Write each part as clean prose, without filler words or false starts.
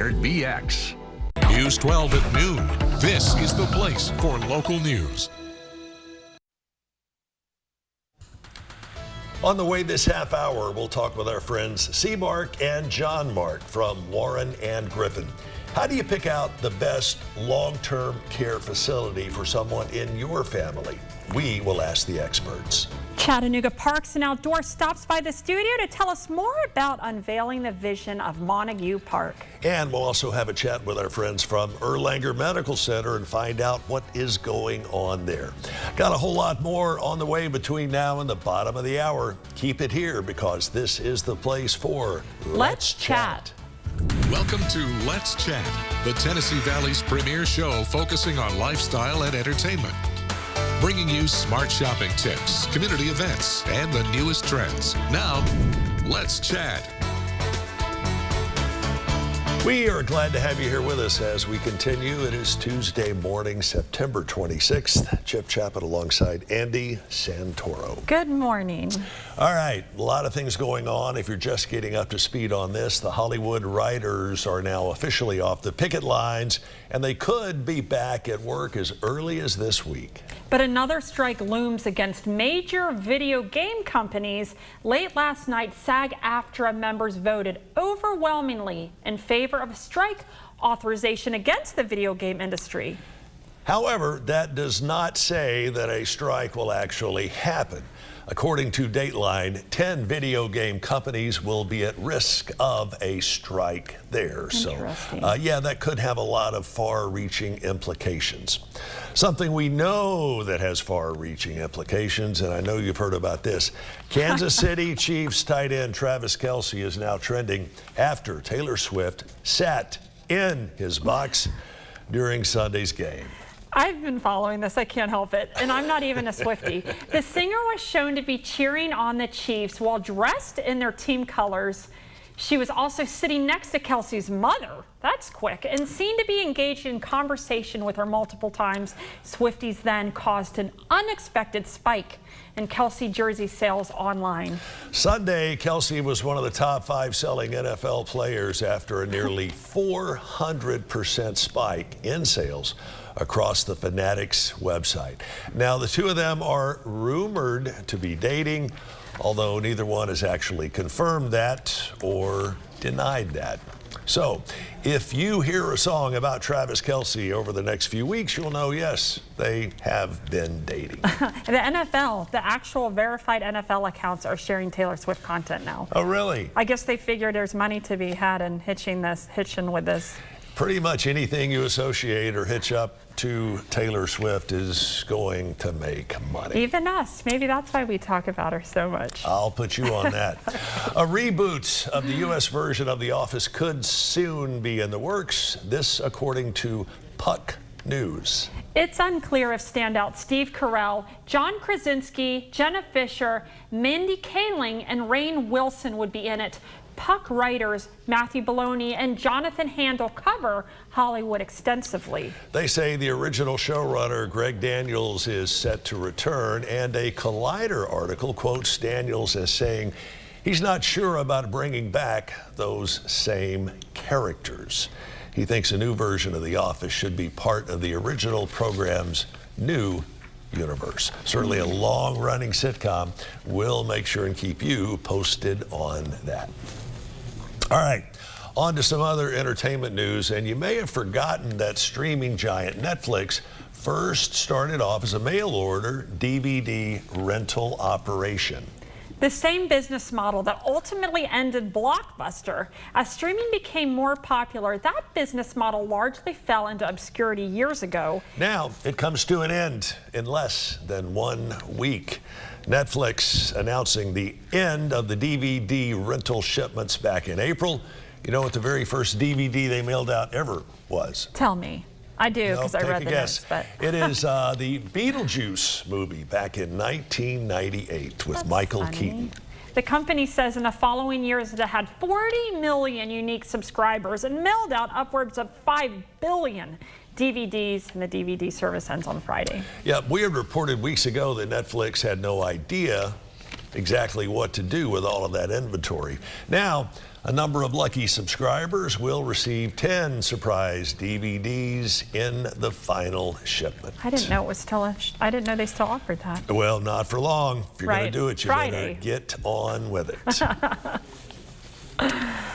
BX. News 12 at noon. This is the place for local news. On the way this half hour, we'll talk with our friends C. Mark and John Mark from Warren and Griffin. How do you pick out the best long-term care facility for someone in your family? We will ask the experts. Chattanooga Parks and Outdoors stops by the studio to tell us more about unveiling the vision of Montague Park. And we'll also have a chat with our friends from Erlanger Medical Center and find out what is going on there. Got a whole lot more on the way between now and the bottom of the hour. Keep it here because this is the place for Let's Chat. Welcome to Let's Chat, the Tennessee Valley's premier show focusing on lifestyle and entertainment. Bringing you smart shopping tips, community events, and the newest trends. Now, let's chat. We are glad to have you here with us as we continue. It is Tuesday morning, September 26th. Chip Chapman alongside Andy Santoro. Good morning. All right, a lot of things going on. If you're just getting up to speed on this, the Hollywood writers are now officially off the picket lines, and they could be back at work as early as this week. But another strike looms against major video game companies. Late last night, SAG-AFTRA members voted overwhelmingly in favor of a strike authorization against the video game industry. However, that does not say that a strike will actually happen. According to Dateline, 10 video game companies will be at risk of a strike there. So, yeah, that could have a lot of far-reaching implications. Something we know that has far-reaching implications, and I know you've heard about this. Kansas City Chiefs tight end Travis Kelce is now trending after Taylor Swift sat in his box during Sunday's game. I've been following this, I can't help it, and I'm not even a Swiftie. The singer was shown to be cheering on the Chiefs while dressed in their team colors. She was also sitting next to Kelce's mother, that's quick, and seen to be engaged in conversation with her multiple times. Swifties then caused an unexpected spike in Kelce jersey sales online. Sunday, Kelce was one of the top 5 selling NFL players after a nearly 400% spike in sales across the Fanatics website. Now, the two of them are rumored to be dating, although neither one has actually confirmed that or denied that. So, if you hear a song about Travis Kelce over the next few weeks, you'll know, yes, they have been dating. The NFL, the actual verified NFL accounts are sharing Taylor Swift content now. Oh, really? I guess they figure there's money to be had in hitching with this. Pretty much anything you associate or hitch up to Taylor Swift is going to make money. Even us. Maybe that's why we talk about her so much. I'll put you on that. A reboot of the U.S. version of The Office could soon be in the works. This according to Puck News. It's unclear if standout Steve Carell, John Krasinski, Jenna Fisher, Mindy Kaling, and Rainn Wilson would be in it. Puck writers Matthew Bologna and Jonathan Handel cover Hollywood extensively. They say the original showrunner Greg Daniels is set to return, and a Collider article quotes Daniels as saying he's not sure about bringing back those same characters. He thinks a new version of The Office should be part of the original program's new universe. Certainly a long-running sitcom. We'll make sure and keep you posted on that. All right, on to some other entertainment news, and you may have forgotten that streaming giant Netflix first started off as a mail-order DVD rental operation. The same business model that ultimately ended Blockbuster. As streaming became more popular, that business model largely fell into obscurity years ago. Now it comes to an end in less than 1 week. Netflix announcing the end of the DVD rental shipments back in April. You know what the very first DVD they mailed out ever was? Tell me. I do, because I read the notes. But it is the Beetlejuice movie back in 1998 with Michael Keaton. The company says in the following years it had 40 million unique subscribers and mailed out upwards of 5 billion DVDs, and the DVD service ends on Friday. Yeah, we had reported weeks ago that Netflix had no idea exactly what to do with all of that inventory. Now, a number of lucky subscribers will receive 10 surprise DVDs in the final shipment. I didn't know it was still. I didn't know they still offered that. Well, not for long. If you're going to do it, you Friday. better get on with it.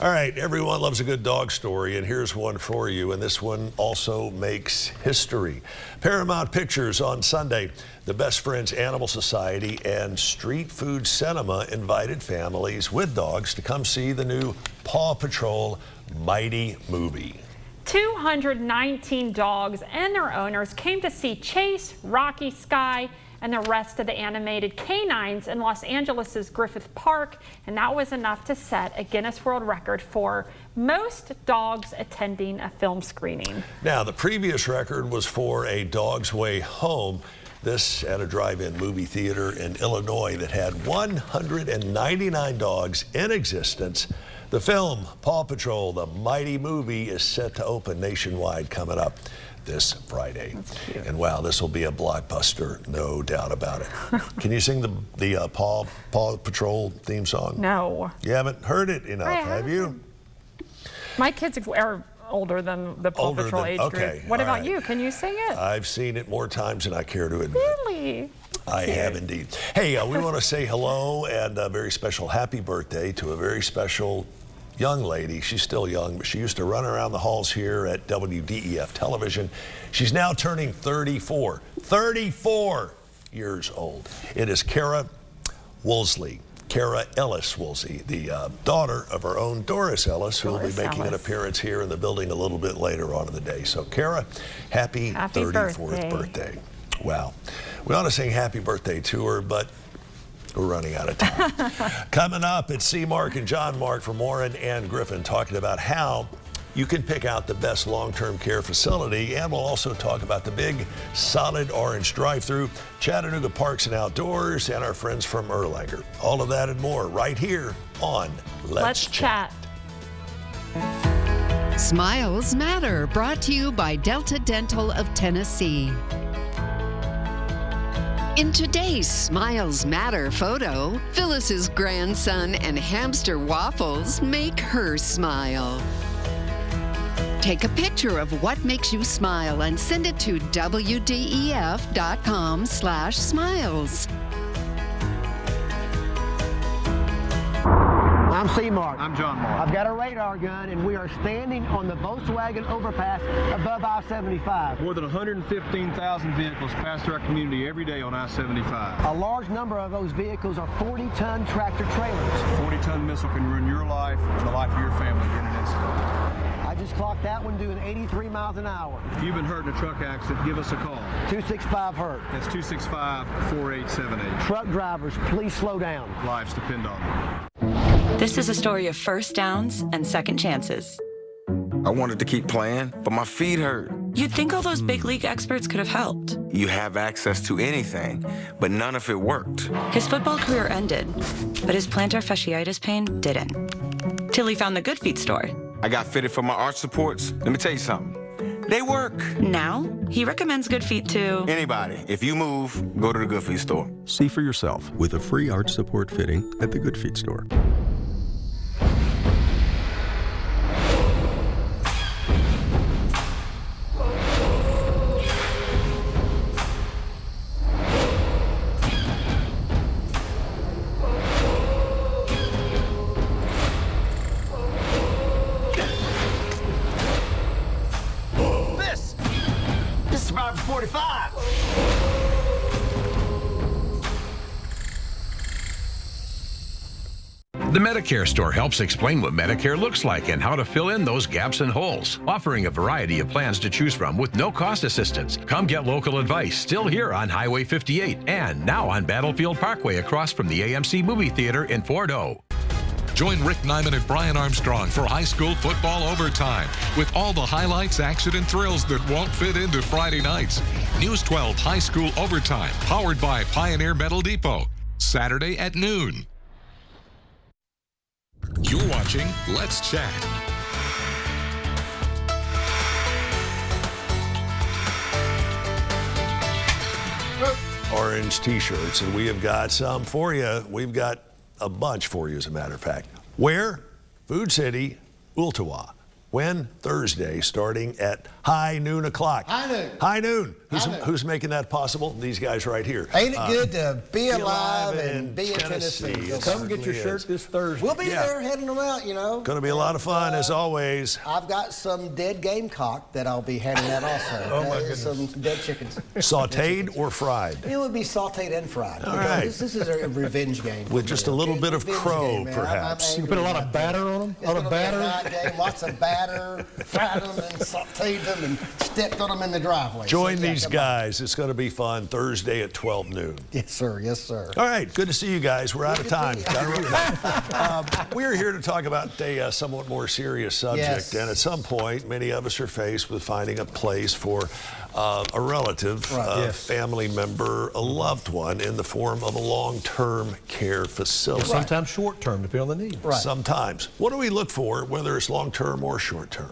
All right, everyone loves a good dog story, and here's one for you, and this one also makes history. Paramount Pictures on Sunday, the Best Friends Animal Society and Street Food Cinema invited families with dogs to come see the new Paw Patrol Mighty movie. 219 dogs and their owners came to see Chase, Rocky, Sky, and the rest of the animated canines in Los Angeles' Griffith Park, and that was enough to set a Guinness World Record for most dogs attending a film screening. Now, the previous record was for A Dog's Way Home, this at a drive-in movie theater in Illinois that had 199 dogs in existence. The film, Paw Patrol, the Mighty movie, is set to open nationwide coming up this Friday. And wow, this will be a blockbuster, no doubt about it. Can you sing the Paw Patrol theme song? No. You haven't heard it enough, have you? My kids are older than the Paw Patrol age group. What about you? Can you sing it? I've seen it more times than I care to admit. Really? I have indeed. Hey, we want to say hello and a very special happy birthday to a very special young lady. She's still young, but she used to run around the halls here at WDEF television. She's now turning 34. 34 years old. It is Kara Woolsey. Kara Ellis Woolsey, the daughter of our own Doris Ellis, who will be making an appearance here in the building a little bit later on in the day. So, Kara, happy 34th birthday. Wow. We ought to sing happy birthday to her, but we're running out of time. Coming up, it's C. Mark and John Mark from Warren and Griffin talking about how you can pick out the best long-term care facility, and we'll also talk about the big Solid Orange drive-thru, Chattanooga Parks and Outdoors, and our friends from Erlanger. All of that and more right here on Let's Chat. Smiles Matter, brought to you by Delta Dental of Tennessee. In today's Smiles Matter photo, Phyllis's grandson and hamster Waffles make her smile. Take a picture of what makes you smile and send it to WDEF.com/smiles. I'm C. Mark. I'm John Mark. I've got a radar gun, and we are standing on the Volkswagen overpass above I-75. More than 115,000 vehicles pass through our community every day on I-75. A large number of those vehicles are 40-ton tractor trailers. A 40-ton missile can ruin your life and the life of your family in an instant. I just clocked that one doing 83 miles an hour. If you've been hurt in a truck accident, give us a call. 265-HURT. That's 265-4878. Truck drivers, please slow down. Lives depend on it. This is a story of first downs and second chances. I wanted to keep playing, but my feet hurt. You'd think all those big league experts could have helped. You have access to anything, but none of it worked. His football career ended, but his plantar fasciitis pain didn't. Till he found the Good Feet store. I got fitted for my arch supports. Let me tell you something. They work. Now, he recommends Good Feet to anybody. If you move, go to the Good Feet store. See for yourself with a free arch support fitting at the Good Feet store. This is about 45. The Medicare store helps explain what Medicare looks like and how to fill in those gaps and holes, offering a variety of plans to choose from with no cost assistance. Come get local advice, still here on Highway 58 and now on Battlefield Parkway across from the AMC movie theater in Fort O. Join Rick Nyman and Brian Armstrong for high school football overtime with all the highlights, action, and thrills that won't fit into Friday nights. News 12 High School Overtime, powered by Pioneer Metal Depot, Saturday at noon. You're watching Let's Chat. Orange orange t-shirts, and we have got some for you. We've got a bunch for you, as a matter of fact. Where? Food City, Ooltewah. When? Thursday, starting at high noon o'clock. High noon. High noon. High noon. Who's making that possible? These guys right here. Ain't it good to be alive and be in Tennessee? Come get your shirt this Thursday. We'll be there heading them out, you know. Going to be a lot of fun, as always. I've got some dead gamecock that I'll be handing out also. Oh, my goodness. Some dead chickens. Sauteed or fried? It would be sauteed and fried. All right. This is a revenge game. With just a little bit of crow, perhaps. You put a lot of batter on them? A lot of batter? Lots of batter. Fried them and sauteed them and stepped on them in the driveway. Join these guys. It's going to be fun Thursday at 12 noon. Yes, sir. Yes, sir. All right. Good to see you guys. We're out of time. We're here to talk about a somewhat more serious subject. Yes. And at some point, many of us are faced with finding a place for a relative, a family member, a loved one in the form of a long-term care facility. Sometimes short-term, depending on the need. Sometimes. What do we look for, whether it's long-term or short-term?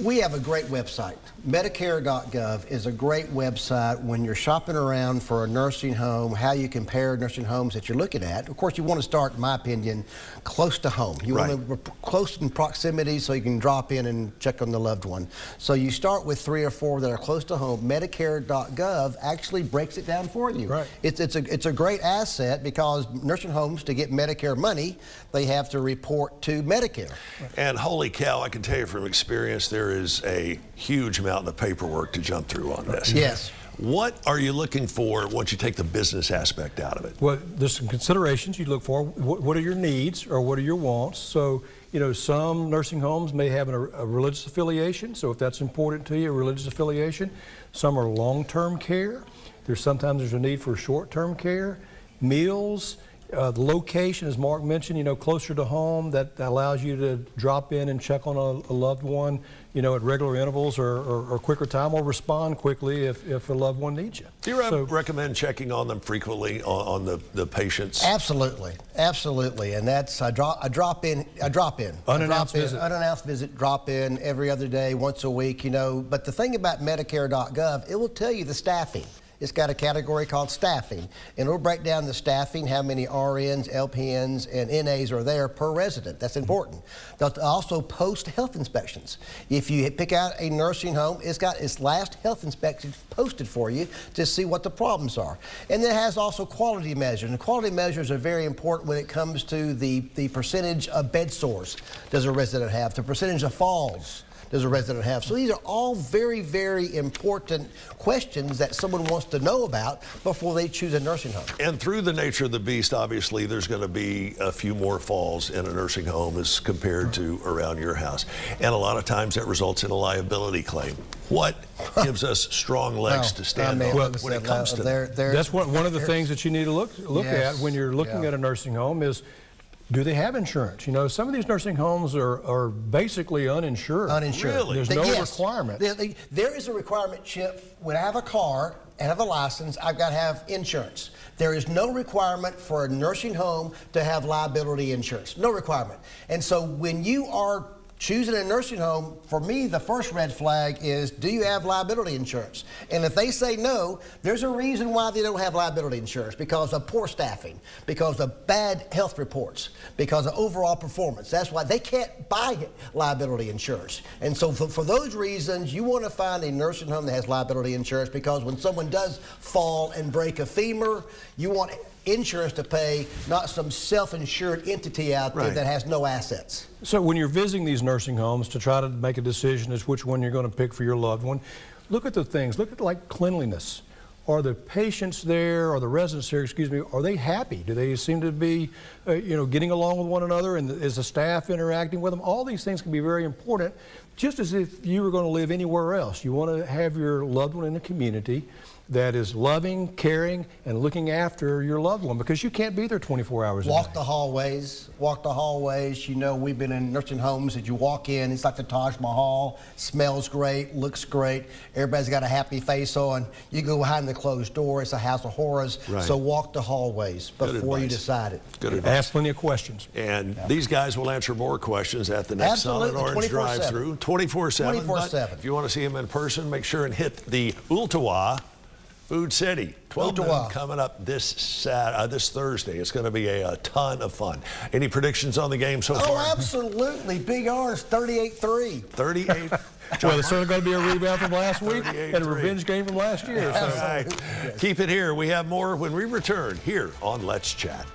We have a great website. Medicare.gov is a great website when you're shopping around for a nursing home, how you compare nursing homes that you're looking at. Of course, you want to start, in my opinion, close to home. You want to close in proximity so you can drop in and check on the loved one. So you start with 3 or 4 that are close to home. Medicare.gov actually breaks it down for you. It's a great asset because nursing homes, to get Medicare money, they have to report to Medicare. And holy cow, I can tell you from experience, there is a huge amount of paperwork to jump through on this. Yes. What are you looking for once you take the business aspect out of it? Well, there's some considerations you look for. What are your needs or what are your wants? So, you know, some nursing homes may have a religious affiliation. So if that's important to you, a religious affiliation. Some are long-term care. Sometimes there's a need for short-term care. Meals. The location, as Mark mentioned, you know, closer to home, that allows you to drop in and check on a loved one, you know, at regular intervals or quicker time, or respond quickly if a loved one needs you. Do you recommend checking on them frequently on the patients? Absolutely, absolutely, and that's I drop in. Unannounced visit. Unannounced visit, drop in every other day, once a week, you know. But the thing about Medicare.gov, it will tell you the staffing. It's got a category called staffing, and it'll break down the staffing, how many RNs, LPNs, and NAs are there per resident. That's important. They'll also post health inspections. If you pick out a nursing home, it's got its last health inspection posted for you to see what the problems are. And it has also quality measures, and quality measures are very important when it comes to the percentage of bed sores does a resident have, the percentage of falls does a resident have. So these are all very, very important questions that someone wants to know about before they choose a nursing home. And through the nature of the beast, obviously, there's going to be a few more falls in a nursing home as compared to around your house. And a lot of times that results in a liability claim. What gives us strong legs to stand on when it comes to that? That's one of the things that you need to look at when you're looking at a nursing home is, do they have insurance? You know, some of these nursing homes are basically uninsured. Uninsured. Really? There's no requirement. There is a requirement, Chip. When I have a car and have a license, I've got to have insurance. There is no requirement for a nursing home to have liability insurance. No requirement. And so when you are choosing a nursing home, for me, the first red flag is, do you have liability insurance? And if they say no, there's a reason why they don't have liability insurance, because of poor staffing, because of bad health reports, because of overall performance. That's why they can't buy liability insurance. And so for those reasons, you want to find a nursing home that has liability insurance, because when someone does fall and break a femur, you want insurance to pay, not some self-insured entity out there that has no assets. So when you're visiting these nursing homes to try to make a decision as which one you're going to pick for your loved one, look at the things. Look at like cleanliness. Are the patients there, or the residents there, excuse me, are they happy? Do they seem to be, you know, getting along with one another, and is the staff interacting with them? All these things can be very important, just as if you were going to live anywhere else. You want to have your loved one in the community that is loving, caring, and looking after your loved one, because you can't be there 24 hours a day. Walk the hallways. You know, we've been in nursing homes that you walk in, it's like the Taj Mahal, smells great, looks great, everybody's got a happy face on. You go behind the closed door, it's a house of horrors. So walk the hallways before you decide it. Good advice. Ask plenty of questions. And these guys will answer more questions at the next Sun and Orange drive-through, 24/7. 24/7. If you want to see them in person, make sure and hit the Ooltewah Food City, 12 noon coming up this Thursday. It's going to be a ton of fun. Any predictions on the game so far? Oh, absolutely. Big R's 38-3. 38. Well, it's certainly going to be a rebound from last week and a revenge game from last year. All right. Keep it here. We have more when we return here on Let's Chat.